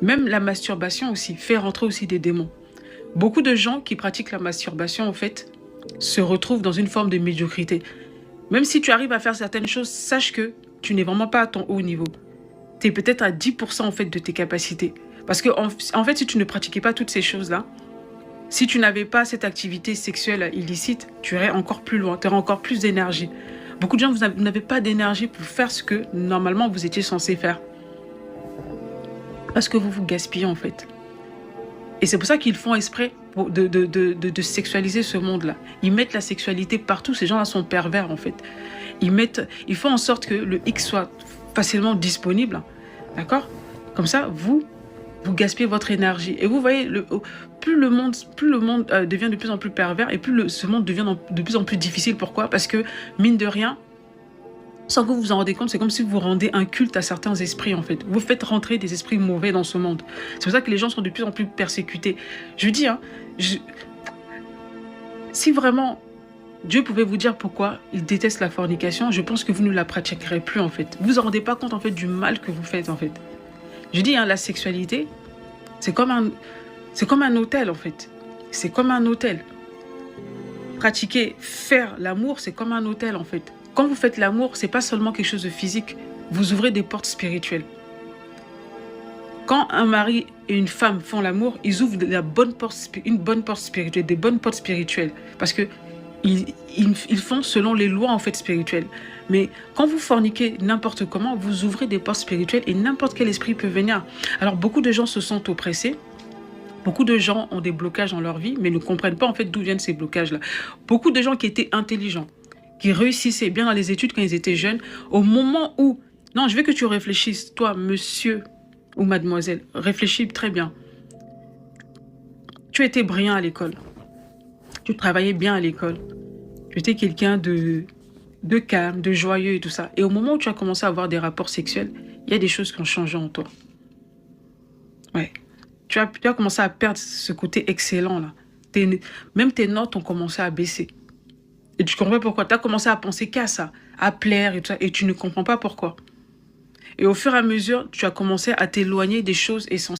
Même la masturbation aussi fait rentrer aussi des démons. Beaucoup de gens qui pratiquent la masturbation, en fait, se retrouvent dans une forme de médiocrité. Même si tu arrives à faire certaines choses, sache que tu n'es vraiment pas à ton haut niveau. Tu es peut-être à 10% en fait de tes capacités. Parce que en fait, si tu ne pratiquais pas toutes ces choses-là, si tu n'avais pas cette activité sexuelle illicite, tu irais encore plus loin, tu aurais encore plus d'énergie. Beaucoup de gens, vous n'avez pas d'énergie pour faire ce que normalement vous étiez censé faire. Parce que vous vous gaspillez en fait. Et c'est pour ça qu'ils font exprès de sexualiser ce monde-là. Ils mettent la sexualité partout. Ces gens-là sont pervers en fait. Ils font en sorte que le X soit facilement disponible. D'accord? Comme ça, vous gaspillez votre énergie. Et vous voyez, plus le monde devient de plus en plus pervers et plus ce monde devient de plus en plus difficile. Pourquoi? Parce que, mine de rien, sans que vous vous en rendez compte, c'est comme si vous rendez un culte à certains esprits, en fait. Vous faites rentrer des esprits mauvais dans ce monde. C'est pour ça que les gens sont de plus en plus persécutés. Je dis, hein, si vraiment Dieu pouvait vous dire pourquoi il déteste la fornication, je pense que vous ne la pratiquerez plus, en fait. Vous vous en rendez pas compte, en fait, du mal que vous faites, en fait. Je dis, hein, la sexualité, c'est comme un hôtel, en fait. C'est comme un hôtel. Pratiquer, faire l'amour, c'est comme un hôtel, en fait. Quand vous faites l'amour, c'est pas seulement quelque chose de physique. Vous ouvrez des portes spirituelles. Quand un mari et une femme font l'amour, ils ouvrent une bonne porte spirituelle, des bonnes portes spirituelles. Parce que ils font selon les lois, en fait, spirituelles. Mais quand vous forniquez n'importe comment, vous ouvrez des portes spirituelles et n'importe quel esprit peut venir. Alors, beaucoup de gens se sentent oppressés. Beaucoup de gens ont des blocages dans leur vie, mais ne comprennent pas, en fait, d'où viennent ces blocages-là. Beaucoup de gens qui étaient intelligents, qui réussissaient bien dans les études quand ils étaient jeunes, au moment où... Non, je veux que tu réfléchisses, toi, monsieur ou mademoiselle, réfléchis très bien. Tu étais brillant à l'école. Tu travaillais bien à l'école. Tu étais quelqu'un de calme, de joyeux et tout ça. Et au moment où tu as commencé à avoir des rapports sexuels, il y a des choses qui ont changé en toi. Ouais. Tu as commencé à perdre ce côté excellent-là. Même tes notes ont commencé à baisser. Et tu comprends pourquoi. Tu as commencé à penser qu'à ça, à plaire et tout ça, et tu ne comprends pas pourquoi. Et au fur et à mesure, tu as commencé à t'éloigner des choses essentielles.